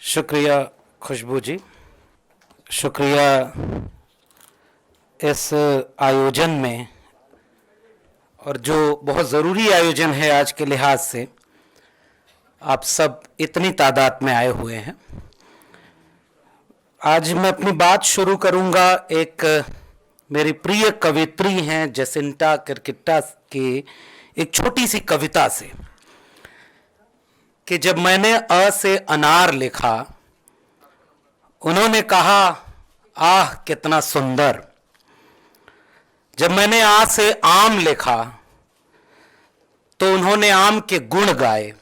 शुक्रिया खुशबू जी, शुक्रिया इस आयोजन में, और जो बहुत ज़रूरी आयोजन है आज के लिहाज से। आप सब इतनी तादाद में आए हुए हैं। आज मैं अपनी बात शुरू करूंगा एक मेरी प्रिय कवित्री हैं जसिंटा किरकिट्टा की एक छोटी सी कविता से, कि जब मैंने अ से अनार लिखा, उन्होंने कहा आह कितना सुंदर। जब मैंने आ से आम लिखा तो उन्होंने आम के गुण गाए।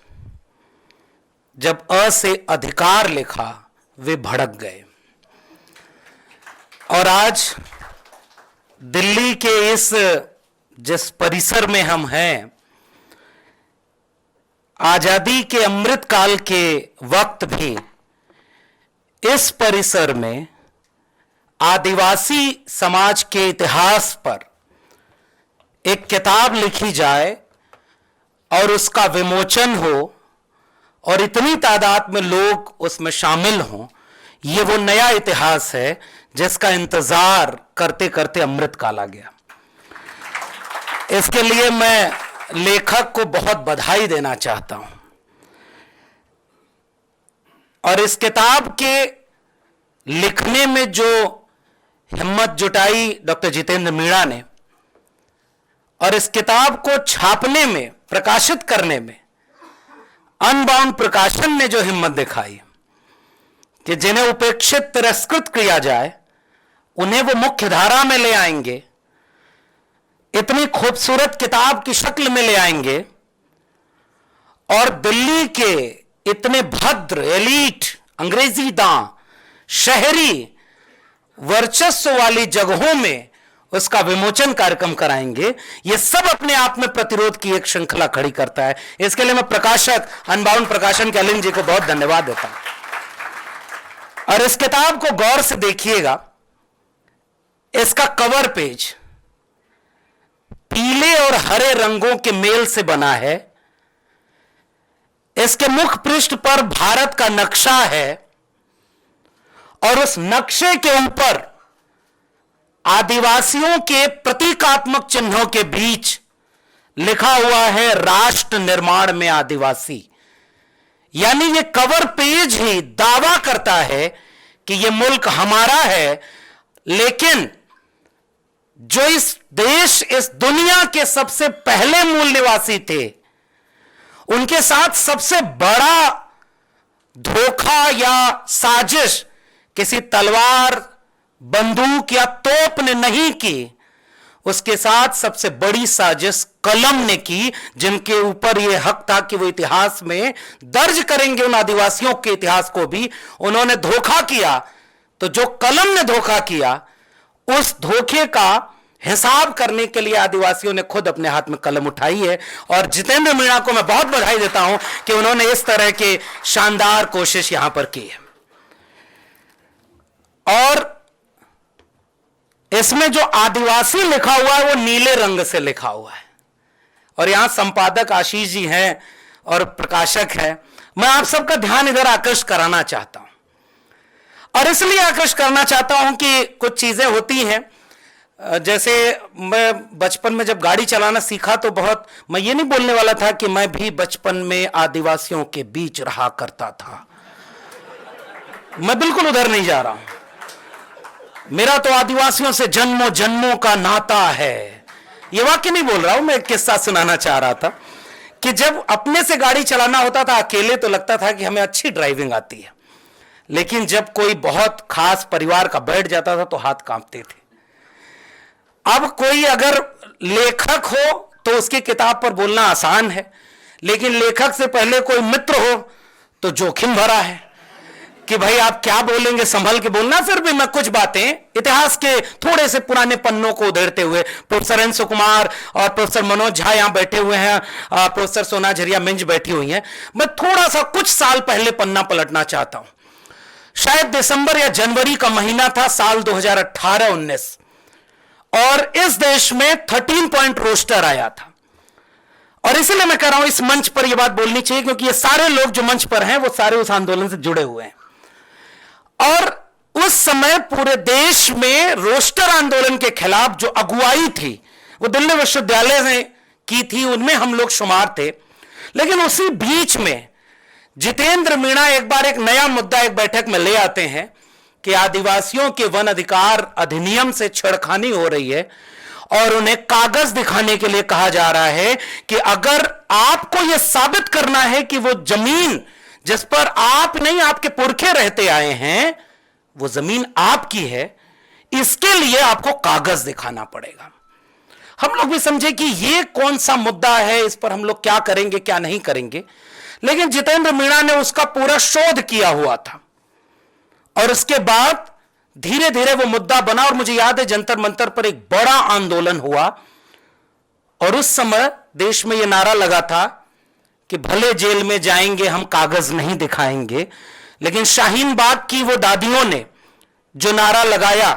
जब अ से अधिकार लिखा वे भड़क गए। और आज दिल्ली के इस जिस परिसर में हम हैं, आजादी के अमृत काल के वक्त भी इस परिसर में आदिवासी समाज के इतिहास पर एक किताब लिखी जाए और उसका विमोचन हो और इतनी तादाद में लोग उसमें शामिल हों, ये वो नया इतिहास है जिसका इंतजार करते करते अमृत काल आ गया। इसके लिए मैं लेखक को बहुत बधाई देना चाहता हूं। और इस किताब के लिखने में जो हिम्मत जुटाई डॉक्टर जितेंद्र मीणा ने, और इस किताब को छापने में, प्रकाशित करने में अनबाउंड प्रकाशन ने जो हिम्मत दिखाई कि जिन्हें उपेक्षित तिरस्कृत किया जाए उन्हें वो मुख्य धारा में ले आएंगे, इतनी खूबसूरत किताब की शक्ल में ले आएंगे, और दिल्ली के इतने भद्र एलीट अंग्रेजी दां शहरी वर्चस्व वाली जगहों में उसका विमोचन कार्यक्रम कराएंगे। यह सब अपने आप में प्रतिरोध की एक श्रृंखला खड़ी करता है। इसके लिए मैं प्रकाशक अनबाउंड प्रकाशन के अलिंग जी को बहुत धन्यवाद देता हूं। और इस किताब को गौर से देखिएगा। इसका कवर पेज पीले और हरे रंगों के मेल से बना है। इसके मुख पृष्ठ पर भारत का नक्शा है, और उस नक्शे के ऊपर आदिवासियों के प्रतीकात्मक चिन्हों के बीच लिखा हुआ है राष्ट्र निर्माण में आदिवासी। यानी ये कवर पेज ही दावा करता है कि ये मुल्क हमारा है, लेकिन जो इस देश, इस दुनिया के सबसे पहले मूल निवासी थे, उनके साथ सबसे बड़ा धोखा या साजिश किसी तलवार, बंदूक या तोप ने नहीं की। उसके साथ सबसे बड़ी साजिश कलम ने की, जिनके ऊपर यह हक था कि वो इतिहास में दर्ज करेंगे उन आदिवासियों के इतिहास को भी। उन्होंने धोखा किया, तो जो कलम ने धोखा किया, उस धोखे का हिसाब करने के लिए आदिवासियों ने खुद अपने हाथ में कलम उठाई है। और जितेंद्र मीणा को मैं बहुत बधाई देता हूं कि उन्होंने इस तरह के शानदार कोशिश यहां पर की है। और इसमें जो आदिवासी लिखा हुआ है वो नीले रंग से लिखा हुआ है। और यहां संपादक आशीष जी हैं और प्रकाशक है। मैं आप सबका ध्यान इधर आकर्षित कराना चाहता हूं, और इसलिए आकर्षित करना चाहता हूं कि कुछ चीजें होती हैं। जैसे मैं बचपन में जब गाड़ी चलाना सीखा तो मैं ये नहीं बोलने वाला था कि मैं भी बचपन में आदिवासियों के बीच रहा करता था। मैं बिल्कुल उधर नहीं जा रहा हूं। मेरा तो आदिवासियों से जन्मों जन्मों का नाता है। ये वाक्य नहीं बोल रहा हूं, मैं एक किस्सा सुनाना चाह रहा था कि जब अपने से गाड़ी चलाना होता था अकेले, तो लगता था कि हमें अच्छी ड्राइविंग आती है, लेकिन जब कोई बहुत खास परिवार का बैठ जाता था तो हाथ कांपते थे। अब कोई अगर लेखक हो तो उसकी किताब पर बोलना आसान है, लेकिन लेखक से पहले कोई मित्र हो तो जोखिम भरा है कि भाई आप क्या बोलेंगे, संभल के बोलना। फिर भी मैं कुछ बातें इतिहास के थोड़े से पुराने पन्नों को उधेड़ते हुए, प्रोफेसर अंशु कुमार और प्रोफेसर मनोज झा यहां बैठे हुए हैं, प्रोफेसर सोना झरिया मिंज बैठी हुई हैं, मैं थोड़ा सा कुछ साल पहले पन्ना पलटना चाहता हूं। शायद दिसंबर या जनवरी का महीना था, साल 2018-19, और इस देश में 13 पॉइंट रोस्टर आया था। और इसलिए मैं कह रहा हूं इस मंच पर यह बात बोलनी चाहिए, क्योंकि ये सारे लोग जो मंच पर हैं वो सारे उस आंदोलन से जुड़े हुए हैं। और उस समय पूरे देश में रोस्टर आंदोलन के खिलाफ जो अगुवाई थी वो दिल्ली विश्वविद्यालय ने की थी, उनमें हम लोग शुमार थे। लेकिन उसी बीच में जितेंद्र मीणा एक बार एक नया मुद्दा एक बैठक में ले आते हैं कि आदिवासियों के वन अधिकार अधिनियम से छेड़खानी हो रही है और उन्हें कागज दिखाने के लिए कहा जा रहा है कि अगर आपको यह साबित करना है कि वो जमीन जिस पर आप नहीं आपके पुरखे रहते आए हैं वो जमीन आपकी है, इसके लिए आपको कागज दिखाना पड़ेगा। हम लोग भी समझे कि यह कौन सा मुद्दा है, इस पर हम लोग क्या करेंगे क्या नहीं करेंगे। लेकिन जितेंद्र मीणा ने उसका पूरा शोध किया हुआ था और उसके बाद धीरे धीरे वो मुद्दा बना और मुझे याद है जंतर मंतर पर एक बड़ा आंदोलन हुआ और उस समय देश में यह नारा लगा था कि भले जेल में जाएंगे हम कागज नहीं दिखाएंगे। लेकिन शाहीन बाग की वो दादियों ने जो नारा लगाया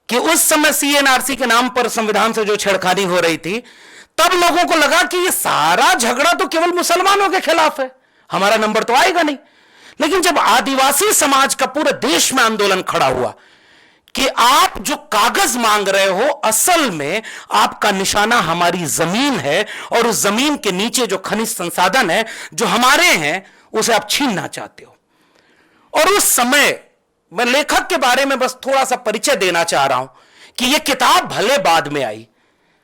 कि उस समय सीएनआरसी के नाम पर संविधान से जो छेड़खानी हो रही थी, तब लोगों को लगा कि ये सारा झगड़ा तो केवल मुसलमानों के खिलाफ है, हमारा नंबर तो आएगा नहीं। लेकिन जब आदिवासी समाज का पूरे देश में आंदोलन खड़ा हुआ कि आप जो कागज मांग रहे हो असल में आपका निशाना हमारी जमीन है और उस जमीन के नीचे जो खनिज संसाधन है जो हमारे हैं उसे आप छीनना चाहते हो। और उस समय मैं लेखक के बारे में बस थोड़ा सा परिचय देना चाह रहा हूं कि यह किताब भले बाद में आई,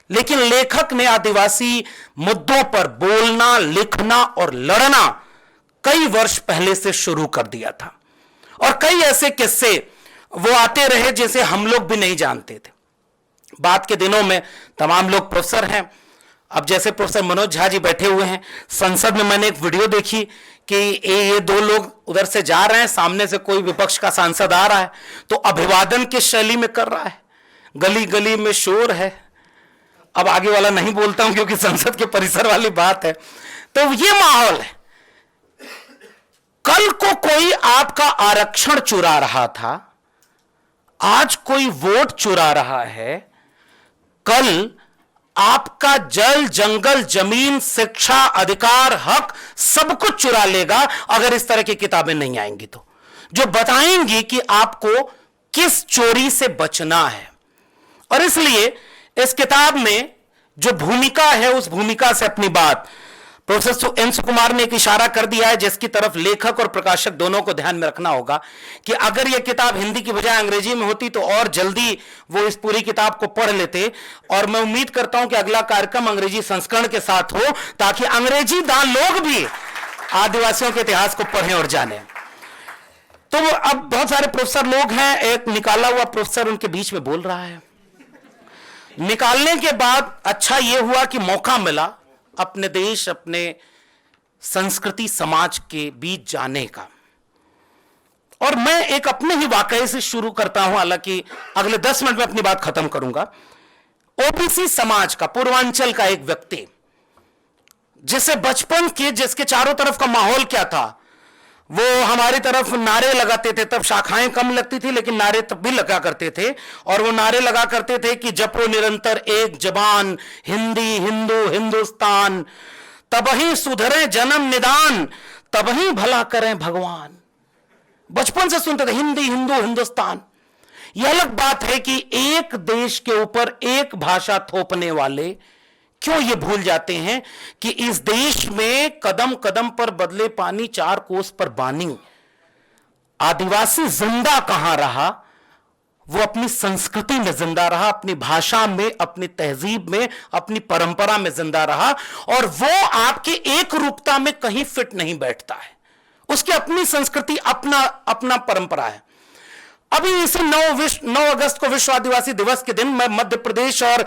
लेकिन लेखक ने आदिवासी मुद्दों पर बोलना, लिखना और लड़ना कई वर्ष पहले से शुरू कर दिया था और कई ऐसे किस्से वो आते रहे जैसे हम लोग भी नहीं जानते थे। बाद के दिनों में तमाम लोग प्रोफेसर हैं। अब जैसे प्रोफेसर मनोज झा जी बैठे हुए हैं, संसद में मैंने एक वीडियो देखी कि ये दो लोग उधर से जा रहे हैं, सामने से कोई विपक्ष का सांसद आ रहा है तो अभिवादन की शैली में कर रहा है, गली गली में शोर है। अब आगे वाला नहीं बोलता हूं क्योंकि संसद के परिसर वाली बात है। तो ये माहौल है। कल को कोई आपका आरक्षण चुरा रहा था, आज कोई वोट चुरा रहा है, कल आपका जल, जंगल, जमीन, शिक्षा, अधिकार, हक सब कुछ चुरा लेगा अगर इस तरह की किताबें नहीं आएंगी तो, जो बताएंगी कि आपको किस चोरी से बचना है। और इसलिए इस किताब में जो भूमिका है उस भूमिका से अपनी बात प्रोफेसर एन सुकुमार ने एक इशारा कर दिया है जिसकी तरफ लेखक और प्रकाशक दोनों को ध्यान में रखना होगा कि अगर यह किताब हिंदी की बजाय अंग्रेजी में होती तो और जल्दी वो इस पूरी किताब को पढ़ लेते। और मैं उम्मीद करता हूं कि अगला कार्यक्रम अंग्रेजी संस्करण के साथ हो ताकि अंग्रेजी दान लोग भी आदिवासियों के इतिहास को पढ़ें और जानें। तो अब बहुत सारे प्रोफेसर लोग हैं, एक निकाला हुआ प्रोफेसर उनके बीच में बोल रहा है। निकालने के बाद अच्छा यह हुआ कि मौका मिला अपने देश, अपने संस्कृति, समाज के बीच जाने का। और मैं एक अपने ही वाकये से शुरू करता हूं, हालांकि अगले 10 मिनट में अपनी बात खत्म करूंगा। ओबीसी समाज का, पूर्वांचल का एक व्यक्ति जिसे बचपन के, जिसके चारों तरफ का माहौल क्या था, वो हमारी तरफ नारे लगाते थे, तब शाखाएं कम लगती थी लेकिन नारे तब भी लगा करते थे। और वो नारे लगा करते थे कि जपो निरंतर एक जबान, हिंदी हिंदू हिंदुस्तान, तबही सुधरे जन्म निदान, तबही भला करें भगवान। बचपन से सुनते थे हिंदी हिंदू हिंदुस्तान। यह अलग बात है कि एक देश के ऊपर एक भाषा थोपने वाले क्यों ये भूल जाते हैं कि इस देश में कदम कदम पर बदले पानी, चार कोस पर बानी। आदिवासी जिंदा कहां रहा? वो अपनी संस्कृति में जिंदा रहा, अपनी भाषा में, अपनी तहजीब में, अपनी परंपरा में जिंदा रहा। और वो आपकी एक रूपता में कहीं फिट नहीं बैठता है। उसकी अपनी संस्कृति, अपना अपना परंपरा है। अभी इसी 9 अगस्त को विश्व आदिवासी दिवस के दिन मैं मध्य प्रदेश और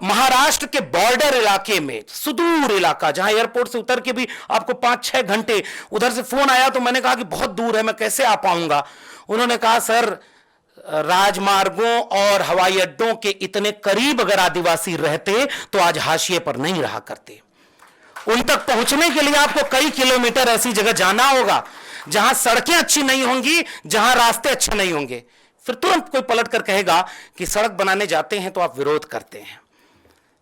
महाराष्ट्र के बॉर्डर इलाके में, सुदूर इलाका जहां एयरपोर्ट से उतर के भी आपको 5-6 घंटे, उधर से फोन आया तो मैंने कहा कि बहुत दूर है, मैं कैसे आ पाऊंगा। उन्होंने कहा सर, राजमार्गों और हवाई अड्डों के इतने करीब अगर आदिवासी रहते तो आज हाशिए पर नहीं रहा करते। उन तक पहुंचने के लिए आपको कई किलोमीटर ऐसी जगह जाना होगा जहां सड़कें अच्छी नहीं होंगी, जहां रास्ते अच्छे नहीं होंगे। फिर तुरंत कोई पलट कर कहेगा कि सड़क बनाने जाते हैं तो आप विरोध करते हैं।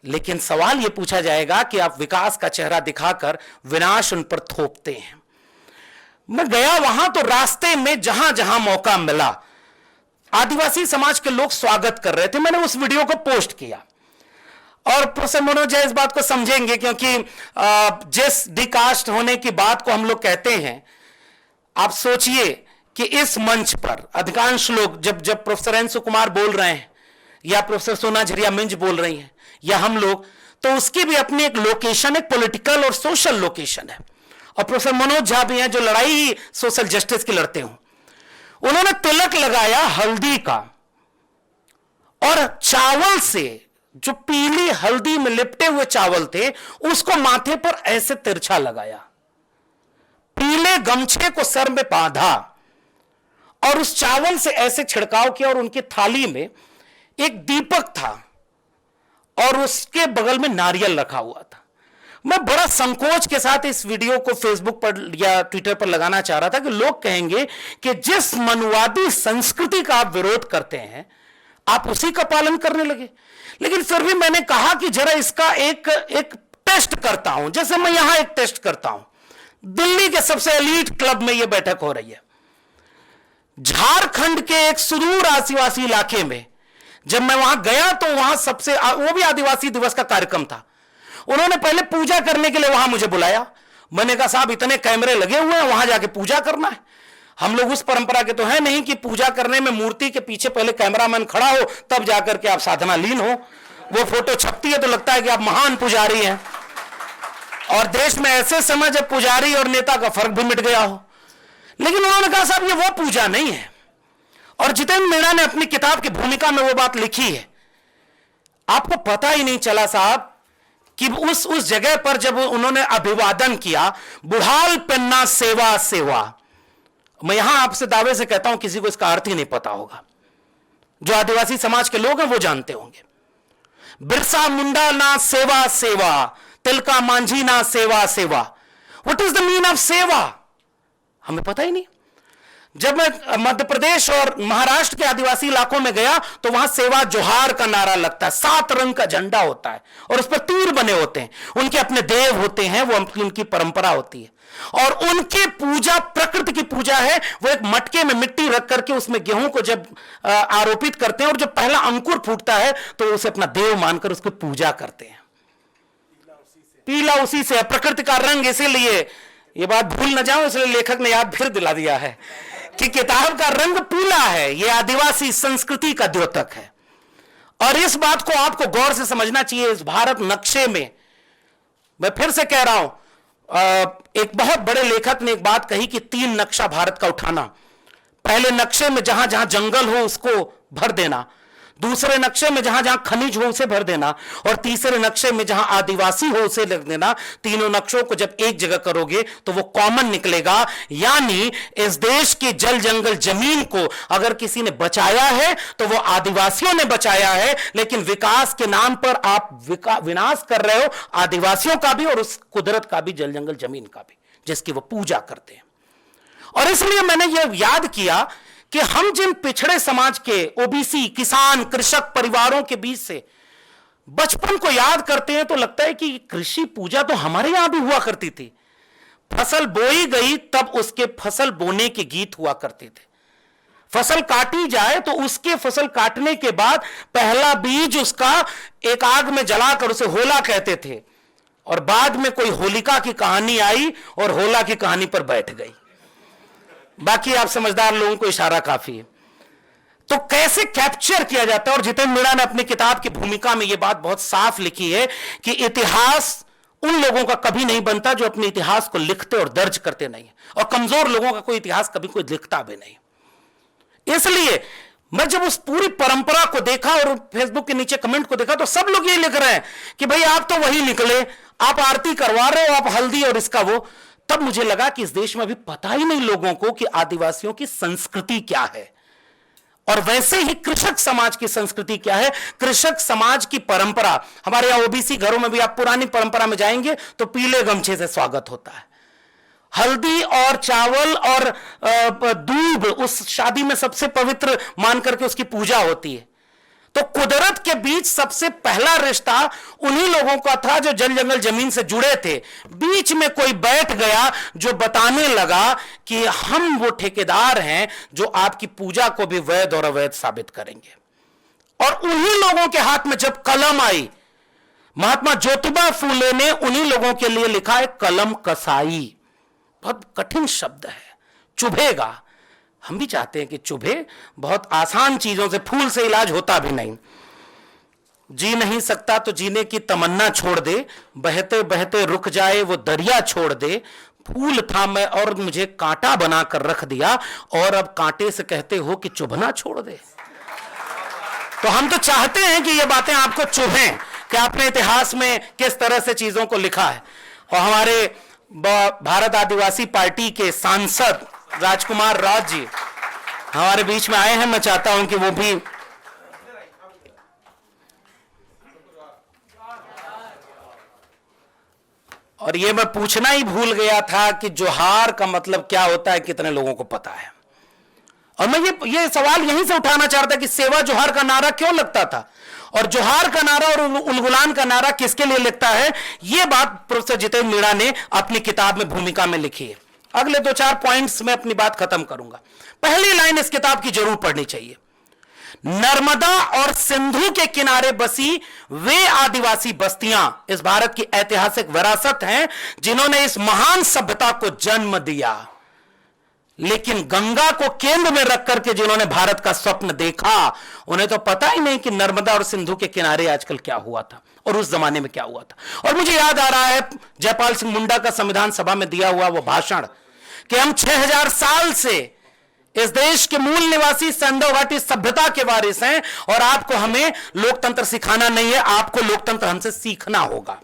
लेकिन सवाल यह पूछा जाएगा कि आप विकास का चेहरा दिखाकर विनाश उन पर थोपते हैं। मैं गया वहां तो रास्ते में जहां जहां मौका मिला आदिवासी समाज के लोग स्वागत कर रहे थे। मैंने उस वीडियो को पोस्ट किया और प्रोफेसर मनोज इस बात को समझेंगे, क्योंकि जिस डिकास्ट होने की बात को हम लोग कहते हैं, आप सोचिए कि इस मंच पर अधिकांश लोग जब प्रोफेसर एन सुकुमार बोल रहे हैं या प्रोफेसर सोना झरिया मिंज बोल रही हैं या हम लोग, तो उसकी भी अपनी एक लोकेशन, एक पॉलिटिकल और सोशल लोकेशन है। और प्रोफेसर मनोज झा भी हैं जो लड़ाई सोशल जस्टिस की लड़ते हो। उन्होंने तिलक लगाया हल्दी का और चावल से, जो पीली हल्दी में लिपटे हुए चावल थे, उसको माथे पर ऐसे तिरछा लगाया, पीले गमछे को सर में बांधा और उस चावल से ऐसे छिड़काव किया। और उनकी थाली में एक दीपक था और उसके बगल में नारियल रखा हुआ था। मैं बड़ा संकोच के साथ इस वीडियो को फेसबुक पर या ट्विटर पर लगाना चाह रहा था कि लोग कहेंगे कि जिस मनुवादी संस्कृति का आप विरोध करते हैं आप उसी का पालन करने लगे। लेकिन फिर भी मैंने कहा कि जरा इसका एक टेस्ट करता हूं, जैसे मैं यहां एक टेस्ट करता हूं। दिल्ली के सबसे एलीट क्लब में यह बैठक हो रही है। झारखंड के एक सुदूर आदिवासी इलाके में जब मैं वहां गया तो वहां सबसे, वो भी आदिवासी दिवस का कार्यक्रम था, उन्होंने पहले पूजा करने के लिए वहां मुझे बुलाया। मैंने कहा साहब इतने कैमरे लगे हुए हैं, वहां जाके पूजा करना है? हम लोग उस परंपरा के तो है नहीं कि पूजा करने में मूर्ति के पीछे पहले कैमरामैन खड़ा हो तब जाकर के आप साधना लीन हो। वो फोटो छपती है तो लगता है कि आप महान पुजारी हैं। और देश में ऐसे समय जब पुजारी और नेता का फर्क भी मिट गया हो। लेकिन उन्होंने कहा साहब ये वो पूजा नहीं है। और जितेंद्र मीणा ने अपनी किताब की भूमिका में वो बात लिखी है। आपको पता ही नहीं चला साहब कि उस जगह पर जब उन्होंने अभिवादन किया, बुढ़ाल पेन्ना सेवा सेवा, मैं यहां आपसे दावे से कहता हूं किसी को इसका अर्थ ही नहीं पता होगा। जो आदिवासी समाज के लोग हैं वो जानते होंगे। बिरसा मुंडा ना सेवा सेवा, तिलका मांझी ना सेवा सेवा। What is the mean of सेवा? हमें पता ही नहीं। जब मैं मध्य प्रदेश और महाराष्ट्र के आदिवासी इलाकों में गया तो वहां सेवा जोहार का नारा लगता है, 7 रंग का झंडा होता है और उस पर तीर बने होते हैं। उनके अपने देव होते हैं, वो उनकी परंपरा होती है। और उनकी पूजा प्रकृति की पूजा है। वो एक मटके में मिट्टी रख करके उसमें गेहूं को जब आरोपित करते हैं और जब पहला अंकुर फूटता है तो उसे अपना देव मानकर उसकी पूजा करते हैं। पीला उसी से है, प्रकृति का रंग। इसीलिए ये बात भूल न जाऊं, इसलिए लेखक ने याद फिर दिला दिया है कि किताब का रंग पीला है। यह आदिवासी संस्कृति का द्योतक है। और इस बात को आपको गौर से समझना चाहिए। इस भारत नक्शे में, मैं फिर से कह रहा हूं, एक बहुत बड़े लेखक ने एक बात कही कि 3 नक्शा भारत का उठाना। पहले नक्शे में जहां जहां जंगल हो उसको भर देना, दूसरे नक्शे में जहां जहां खनिज हो उसे भर देना, और तीसरे नक्शे में जहां आदिवासी हो उसे लिख देना। तीनों नक्शों को जब एक जगह करोगे तो वो कॉमन निकलेगा। यानी इस देश की जल जंगल जमीन को अगर किसी ने बचाया है तो वो आदिवासियों ने बचाया है। लेकिन विकास के नाम पर आप विनाश कर रहे हो आदिवासियों का भी और उस कुदरत का भी, जल जंगल जमीन का भी, जिसकी वो पूजा करते हैं। और इसलिए मैंने यह याद किया कि हम जिन पिछड़े समाज के, ओबीसी, किसान, कृषक परिवारों के बीच से बचपन को याद करते हैं तो लगता है कि कृषि पूजा तो हमारे यहां भी हुआ करती थी। फसल बोई गई तब उसके फसल बोने के गीत हुआ करते थे। फसल काटी जाए तो उसके फसल काटने के बाद पहला बीज उसका एक आग में जलाकर उसे होला कहते थे। और बाद में कोई होलिका की कहानी आई और होला की कहानी पर बैठ गई। बाकी आप समझदार लोगों को इशारा काफी है। तो कैसे कैप्चर किया जाता है? और जितेंद्र मीणा ने अपनी किताब की भूमिका में यह बात बहुत साफ लिखी है कि इतिहास उन लोगों का कभी नहीं बनता जो अपने इतिहास को लिखते और दर्ज करते नहीं, और कमजोर लोगों का कोई इतिहास कभी कोई लिखता भी नहीं। इसलिए मैं जब उस पूरी परंपरा को देखा और फेसबुक के नीचे कमेंट को देखा तो सब लोग ये लिख रहे हैं कि भाई आप तो वही निकले, आप आरती करवा रहे हो, आप हल्दी और इसका वो। तब मुझे लगा कि इस देश में अभी पता ही नहीं लोगों को कि आदिवासियों की संस्कृति क्या है, और वैसे ही कृषक समाज की संस्कृति क्या है। कृषक समाज की परंपरा, हमारे यहां ओबीसी घरों में भी आप पुरानी परंपरा में जाएंगे तो पीले गमछे से स्वागत होता है। हल्दी और चावल और दूध उस शादी में सबसे पवित्र मान करके उसकी पूजा होती है। तो कुदरत के बीच सबसे पहला रिश्ता उन्हीं लोगों का था जो जल जंगल जमीन से जुड़े थे। बीच में कोई बैठ गया जो बताने लगा कि हम वो ठेकेदार हैं जो आपकी पूजा को भी वैध और अवैध साबित करेंगे। और उन्हीं लोगों के हाथ में जब कलम आई, महात्मा ज्योतिबा फूले ने उन्हीं लोगों के लिए लिखा है कलम कसाई। बहुत कठिन शब्द है, चुभेगा। हम भी चाहते हैं कि चुभे, बहुत आसान चीजों से, फूल से इलाज होता भी नहीं। जी नहीं सकता तो जीने की तमन्ना छोड़ दे, बहते बहते रुक जाए वो दरिया छोड़ दे। फूल था मैं और मुझे कांटा बनाकर रख दिया, और अब कांटे से कहते हो कि चुभना छोड़ दे। तो हम तो चाहते हैं कि ये बातें आपको चुभें कि आपने इतिहास में किस तरह से चीजों को लिखा है। और हमारे भारत आदिवासी पार्टी के सांसद राजकुमार राज जी हमारे बीच में आए हैं। मैं चाहता हूं कि वो भी और ये मैं पूछना ही भूल गया था कि जोहार का मतलब क्या होता है, कितने लोगों को पता है। और मैं ये सवाल यहीं से उठाना चाहता कि सेवा जोहार का नारा क्यों लगता था, और जोहार का नारा और उलगुलान का नारा किसके लिए लगता है। यह बात प्रोफेसर जितेंद्र मीणा ने अपनी किताब में भूमिका में लिखी है। अगले 2-4 पॉइंट्स में अपनी बात खत्म करूंगा। पहली लाइन इस किताब की जरूर पढ़नी चाहिए। नर्मदा और सिंधु के किनारे बसी वे आदिवासी बस्तियां इस भारत की ऐतिहासिक विरासत हैं जिन्होंने इस महान सभ्यता को जन्म दिया। लेकिन गंगा को केंद्र में रख करके जिन्होंने भारत का स्वप्न देखा, उन्हें तो पता ही नहीं कि नर्मदा और सिंधु के किनारे आजकल क्या हुआ था और उस जमाने में क्या हुआ था। और मुझे याद आ रहा है जयपाल सिंह मुंडा का संविधान सभा में दिया हुआ वो भाषण कि हम 6000 साल से इस देश के मूल निवासी सिंधु घाटी सभ्यता के वारिस हैं, और आपको हमें लोकतंत्र सिखाना नहीं है, आपको लोकतंत्र हमसे सीखना होगा।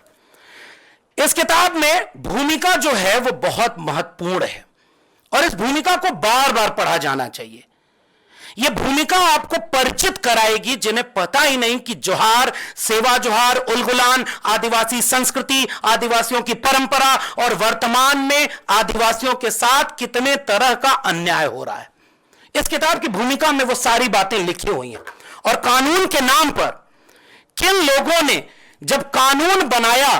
इस किताब में भूमिका जो है वो बहुत महत्वपूर्ण है, और इस भूमिका को बार बार पढ़ा जाना चाहिए। यह भूमिका आपको परिचित कराएगी जिन्हें पता ही नहीं कि जोहार, सेवा जोहार, उलगुलान आदिवासी संस्कृति, आदिवासियों की परंपरा और वर्तमान में आदिवासियों के साथ कितने तरह का अन्याय हो रहा है। इस किताब की भूमिका में वो सारी बातें लिखी हुई हैं। और कानून के नाम पर किन लोगों ने जब कानून बनाया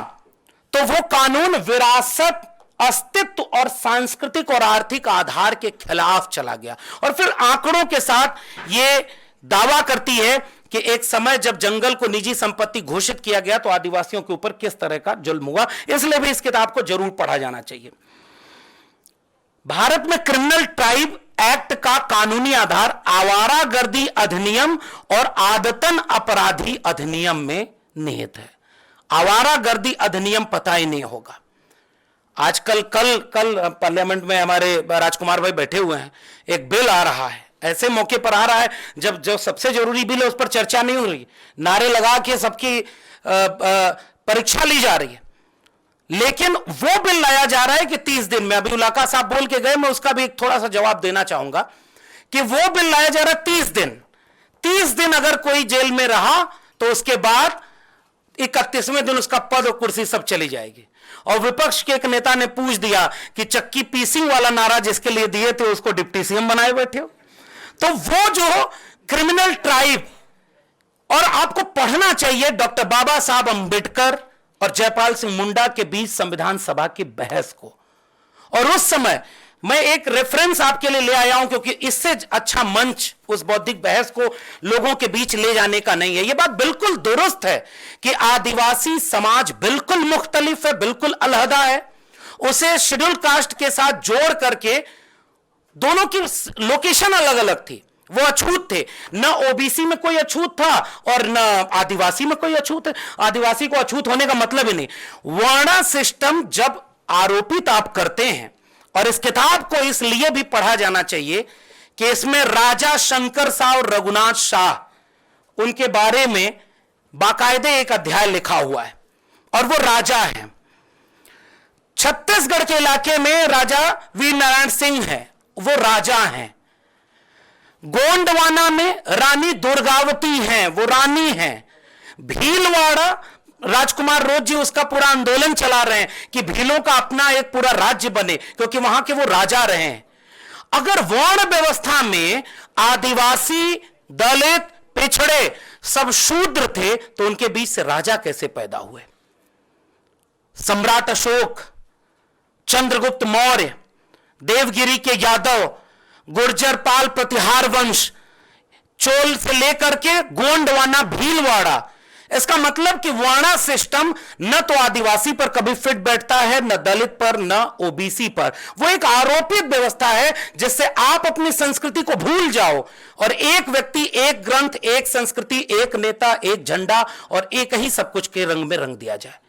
तो वो कानून विरासत, अस्तित्व और सांस्कृतिक और आर्थिक आधार के खिलाफ चला गया। और फिर आंकड़ों के साथ यह दावा करती है कि एक समय जब जंगल को निजी संपत्ति घोषित किया गया तो आदिवासियों के ऊपर किस तरह का जुल्म हुआ। इसलिए भी इस किताब को जरूर पढ़ा जाना चाहिए। भारत में क्रिमिनल ट्राइब एक्ट का कानूनी आधार आवारागर्दी अधिनियम और आदतन अपराधी अधिनियम में निहित है। आवारागर्दी अधिनियम पता ही नहीं होगा। आजकल कल पार्लियामेंट में हमारे राजकुमार भाई बैठे हुए हैं, एक बिल आ रहा है, ऐसे मौके पर आ रहा है जब जो सबसे जरूरी बिल है उस पर चर्चा नहीं हो रही, नारे लगा के सबकी परीक्षा ली जा रही है। लेकिन वो बिल लाया जा रहा है कि 30 दिन में, अभी उलाका साहब बोल के गए, मैं उसका भी एक थोड़ा सा जवाब देना चाहूंगा कि वो बिल लाया जा रहा है 30 दिन अगर कोई जेल में रहा तो उसके बाद 31वें दिन उसका पद और कुर्सी सब चली जाएगी। और विपक्ष के एक नेता ने पूछ दिया कि चक्की पीसिंग वाला नारा जिसके लिए दिए थे उसको डिप्टी सीएम बनाए बैठे हो। तो वो जो क्रिमिनल ट्राइब, और आपको पढ़ना चाहिए डॉक्टर बाबा साहब अंबेडकर और जयपाल सिंह मुंडा के बीच संविधान सभा की बहस को। और उस समय मैं एक रेफरेंस आपके लिए ले आया हूं क्योंकि इससे अच्छा मंच उस बौद्धिक बहस को लोगों के बीच ले जाने का नहीं है। यह बात बिल्कुल दुरुस्त है कि आदिवासी समाज बिल्कुल मुख्तलिफ है, बिल्कुल अलहदा है। उसे शेड्यूल कास्ट के साथ जोड़ करके दोनों की लोकेशन अलग अलग थी, वो अछूत थे। न ओबीसी में कोई अछूत था और न आदिवासी में कोई अछूत है। आदिवासी को अछूत होने का मतलब ही नहीं। वर्ण सिस्टम जब आरोपित आप करते हैं, और इस किताब को इसलिए भी पढ़ा जाना चाहिए कि इसमें राजा शंकर शाह और रघुनाथ शाह, उनके बारे में बाकायदे एक अध्याय लिखा हुआ है, और वो राजा हैं। छत्तीसगढ़ के इलाके में राजा वीर नारायण सिंह है, वो राजा हैं। गोंडवाना में रानी दुर्गावती हैं, वो रानी हैं। भीलवाड़ा राजकुमार रोज जी उसका पूरा आंदोलन चला रहे हैं कि भीलों का अपना एक पूरा राज्य बने, क्योंकि वहां के वो राजा रहे हैं। अगर वर्ण व्यवस्था में आदिवासी, दलित, पिछड़े, सब शूद्र थे, तो उनके बीच से राजा कैसे पैदा हुए? सम्राट अशोक, चंद्रगुप्त मौर्य, देवगिरी के यादव, गुर्जर पाल प्रतिहार वंश, चोल से लेकर के गोंडवाना भीलवाड़ा, इसका मतलब कि वाणा सिस्टम न तो आदिवासी पर कभी फिट बैठता है, न दलित पर, न ओबीसी पर। वो एक आरोपित व्यवस्था है जिससे आप अपनी संस्कृति को भूल जाओ और एक व्यक्ति, एक ग्रंथ, एक संस्कृति, एक नेता, एक झंडा और एक ही सब कुछ के रंग में रंग दिया जाए।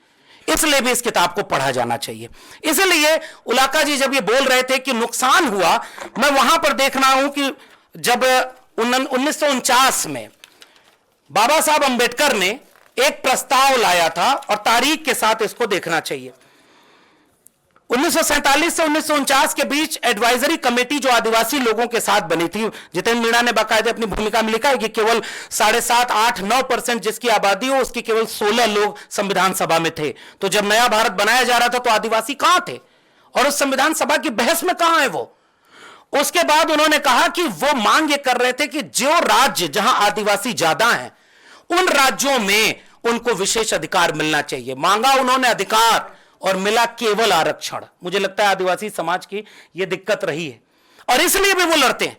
इसलिए भी इस किताब को पढ़ा जाना चाहिए। इसलिए उलाका जी जब ये बोल रहे थे कि नुकसान हुआ, मैं वहां पर देख रहा हूं कि जब 1949 में बाबा साहब अंबेडकर ने एक प्रस्ताव लाया था, और तारीख के साथ इसको देखना चाहिए। 1947 से 1949 के बीच एडवाइजरी कमेटी जो आदिवासी लोगों के साथ बनी थी, जितेंद्र मीणा ने बाकायदे अपनी भूमिका में लिखा है कि केवल 7.5, 8, 9% जिसकी आबादी हो, उसकी केवल 16 लोग संविधान सभा में थे। तो जब नया भारत बनाया जा रहा था तो आदिवासी कहां थे, और उस संविधान सभा की बहस में कहां है वो? उसके बाद उन्होंने कहा कि वो मांग ये कर रहे थे कि जो राज्य जहां आदिवासी ज्यादा हैं, उन राज्यों में उनको विशेष अधिकार मिलना चाहिए। मांगा उन्होंने अधिकार और मिला केवल आरक्षण। मुझे लगता है आदिवासी समाज की यह दिक्कत रही है और इसलिए भी वो लड़ते हैं।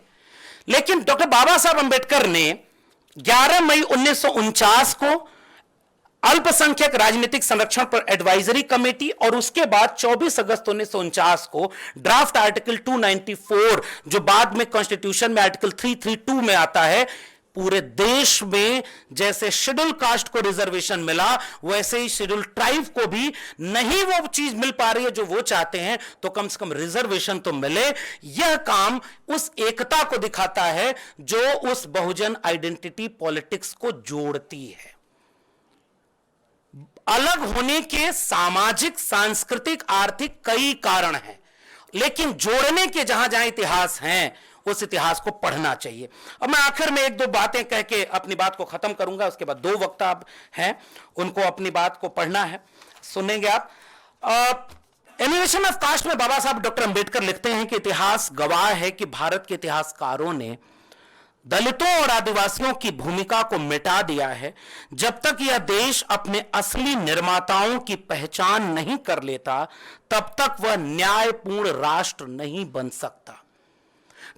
लेकिन डॉक्टर बाबा साहब अंबेडकर ने 11 मई 1949 को अल्पसंख्यक राजनीतिक संरक्षण पर एडवाइजरी कमेटी और उसके बाद 24 अगस्त 1949 को ड्राफ्ट आर्टिकल 294, जो बाद में कॉन्स्टिट्यूशन में आर्टिकल 332 में आता है, पूरे देश में जैसे शेड्यूल कास्ट को रिजर्वेशन मिला, वैसे ही शेड्यूल ट्राइब को भी नहीं वो चीज मिल पा रही है जो वो चाहते हैं, तो कम से कम रिजर्वेशन तो मिले। यह काम उस एकता को दिखाता है जो उस बहुजन आइडेंटिटी पॉलिटिक्स को जोड़ती है। अलग होने के सामाजिक, सांस्कृतिक, आर्थिक कई कारण हैं, लेकिन जोड़ने के जहां जहां इतिहास हैं, उस इतिहास को पढ़ना चाहिए। अब मैं आखिर में एक दो बातें कह के अपनी बात को खत्म करूंगा। उसके बाद 2 वक्ता हैं, उनको अपनी बात को पढ़ना है, सुनेंगे आप। एलिवेशन ऑफ कास्ट में बाबा साहब डॉक्टर अंबेडकर लिखते हैं कि इतिहास गवाह है कि भारत के इतिहासकारों ने दलितों और आदिवासियों की भूमिका को मिटा दिया है। जब तक यह देश अपने असली निर्माताओं की पहचान नहीं कर लेता, तब तक वह न्यायपूर्ण राष्ट्र नहीं बन सकता।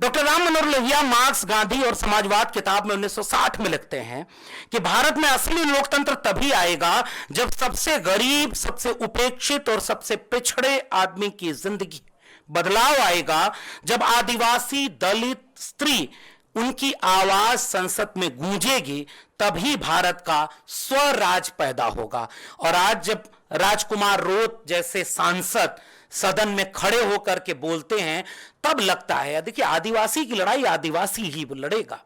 डॉक्टर राम मनोहर लोहिया मार्क्स, गांधी और समाजवाद किताब में 1960 में लिखते हैं कि भारत में असली लोकतंत्र तभी आएगा जब सबसे गरीब, सबसे उपेक्षित और सबसे पिछड़े आदमी की जिंदगी बदलाव आएगा, जब आदिवासी, दलित, स्त्री, उनकी आवाज संसद में गूंजेगी, तभी भारत का स्वराज पैदा होगा। और आज जब राजकुमार रोत जैसे सांसद सदन में खड़े होकर के बोलते हैं, तब लगता है देखिए आदिवासी की लड़ाई आदिवासी ही लड़ेगा,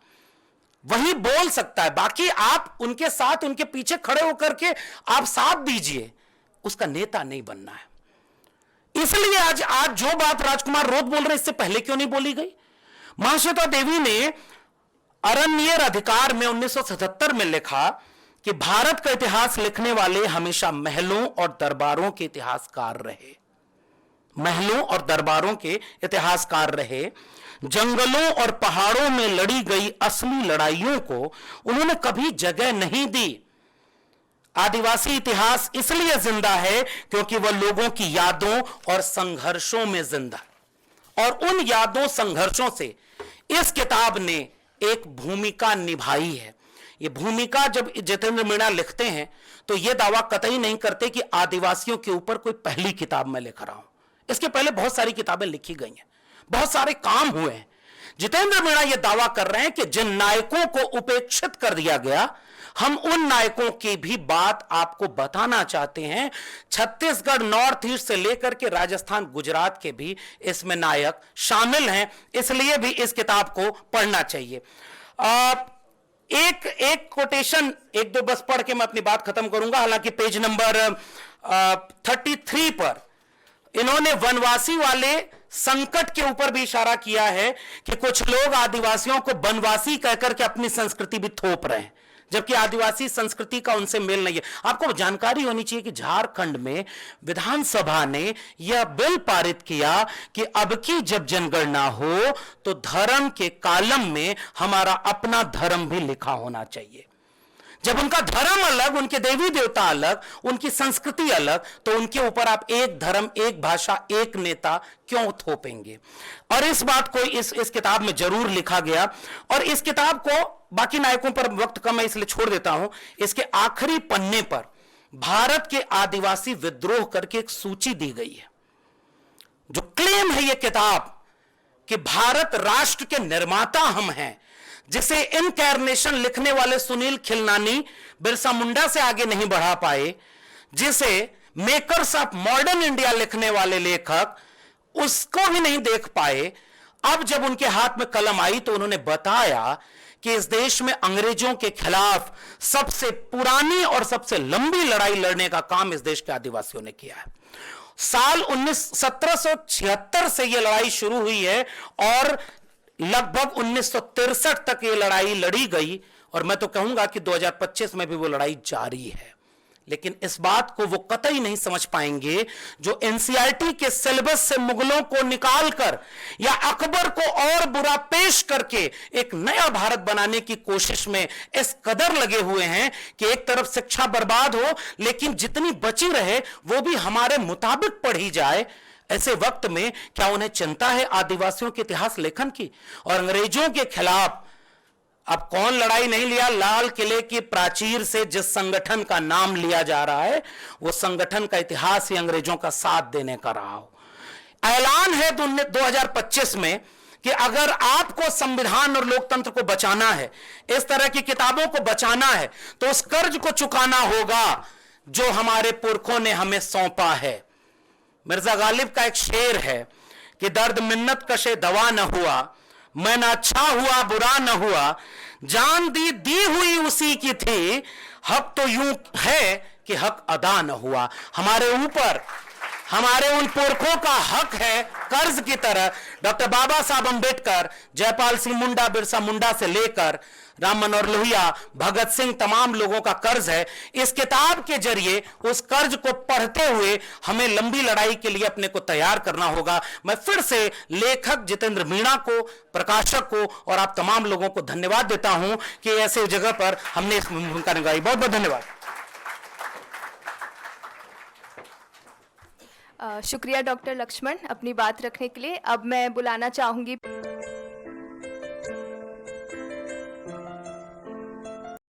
वही बोल सकता है। बाकी आप उनके साथ, उनके पीछे खड़े होकर के आप साथ दीजिए, उसका नेता नहीं बनना है। इसलिए आज जो बात राजकुमार रोत बोल रहे, इससे पहले क्यों नहीं बोली गई? महाश्वेता देवी ने अरण्येर अधिकार में 1977 में लिखा कि भारत का इतिहास लिखने वाले हमेशा महलों और दरबारों के इतिहासकार रहे, महलों और दरबारों के इतिहासकार रहे। जंगलों और पहाड़ों में लड़ी गई असली लड़ाइयों को उन्होंने कभी जगह नहीं दी। आदिवासी इतिहास इसलिए जिंदा है क्योंकि वह लोगों की यादों और संघर्षों में जिंदा, और उन यादों, संघर्षों से इस किताब ने एक भूमिका निभाई है। यह भूमिका जब जितेंद्र मीणा लिखते हैं तो यह दावा कतई नहीं करते कि आदिवासियों के ऊपर कोई पहली किताब मैं लिख रहा हूं। इसके पहले बहुत सारी किताबें लिखी गई हैं, बहुत सारे काम हुए हैं। जितेंद्र मीणा यह दावा कर रहे हैं कि जिन नायकों को उपेक्षित कर दिया गया, हम उन नायकों की भी बात आपको बताना चाहते हैं। छत्तीसगढ़, नॉर्थ ईस्ट से लेकर के राजस्थान, गुजरात के भी इसमें नायक शामिल हैं, इसलिए भी इस किताब को पढ़ना चाहिए। एक कोटेशन, एक दो बस पढ़ के मैं अपनी बात खत्म करूंगा। हालांकि पेज नंबर 33 पर इन्होंने वनवासी वाले संकट के ऊपर भी इशारा किया है कि कुछ लोग आदिवासियों को वनवासी कहकर के अपनी संस्कृति भी थोप रहे हैं। जबकि आदिवासी संस्कृति का उनसे मेल नहीं है। आपको जानकारी होनी चाहिए कि झारखंड में विधानसभा ने यह बिल पारित किया कि अब की जब जनगणना हो तो धर्म के कॉलम में हमारा अपना धर्म भी लिखा होना चाहिए। जब उनका धर्म अलग, उनके देवी देवता अलग, उनकी संस्कृति अलग, तो उनके ऊपर आप एक धर्म, एक भाषा, एक नेता क्यों थोपेंगे? और इस बात को इस किताब में जरूर लिखा गया। और इस किताब को, बाकी नायकों पर वक्त कम है इसलिए छोड़ देता हूं, इसके आखिरी पन्ने पर भारत के आदिवासी विद्रोह करके एक सूची दी गई है। जो क्लेम है यह किताब कि भारत राष्ट्र के निर्माता हम हैं, जिसे इनकैर्नेशन लिखने वाले सुनील खिलनानी बिरसा मुंडा से आगे नहीं बढ़ा पाए, जिसे मेकर्स ऑफ मॉडर्न इंडिया लिखने वाले लेखक उसको भी नहीं देख पाए, अब जब उनके हाथ में कलम आई तो उन्होंने बताया कि इस देश में अंग्रेजों के खिलाफ सबसे पुरानी और सबसे लंबी लड़ाई लड़ने का काम इस देश के आदिवासियों ने किया है। साल 1776 से यह लड़ाई शुरू हुई है और लगभग 1963 तक ये लड़ाई लड़ी गई, और मैं तो कहूंगा कि 2025 में भी वो लड़ाई जारी है। लेकिन इस बात को वो कतई नहीं समझ पाएंगे जो एनसीईआरटी के सिलेबस से मुगलों को निकालकर या अकबर को और बुरा पेश करके एक नया भारत बनाने की कोशिश में इस कदर लगे हुए हैं कि एक तरफ शिक्षा बर्बाद हो लेकिन जितनी बची रहे वो भी हमारे मुताबिक पढ़ी जाए। ऐसे वक्त में क्या उन्हें चिंता है आदिवासियों के इतिहास लेखन की? और अंग्रेजों के खिलाफ अब कौन लड़ाई नहीं लिया? लाल किले की प्राचीर से जिस संगठन का नाम लिया जा रहा है वो संगठन का इतिहास ही अंग्रेजों का साथ देने का रहा हो। ऐलान है 2025 में कि अगर आपको संविधान और लोकतंत्र को बचाना है, इस तरह की किताबों को बचाना है, तो उस कर्ज को चुकाना होगा जो हमारे पुरखों ने हमें सौंपा है। मिर्जा गालिब का एक शेर है कि दर्द मिन्नत कशे दवा न हुआ, मैं ना अच्छा हुआ बुरा न हुआ, जान दी हुई उसी की थी, हक तो यूं है कि हक अदा न हुआ। हमारे ऊपर हमारे उन पुरखों का हक है कर्ज की तरह। डॉक्टर बाबा साहब अंबेडकर, जयपाल सिंह मुंडा, बिरसा मुंडा से लेकर राम मनोहर लोहिया, भगत सिंह, तमाम लोगों का कर्ज है। इस किताब के जरिए उस कर्ज को पढ़ते हुए हमें लंबी लड़ाई के लिए अपने को तैयार करना होगा। मैं फिर से लेखक जितेंद्र मीणा को, प्रकाशक को और आप तमाम लोगों को धन्यवाद देता हूं कि ऐसे जगह पर हमने इस भूमिका निभाई। बहुत बहुत धन्यवाद। शुक्रिया डॉक्टर लक्ष्मण अपनी बात रखने के लिए। अब मैं बुलाना चाहूंगी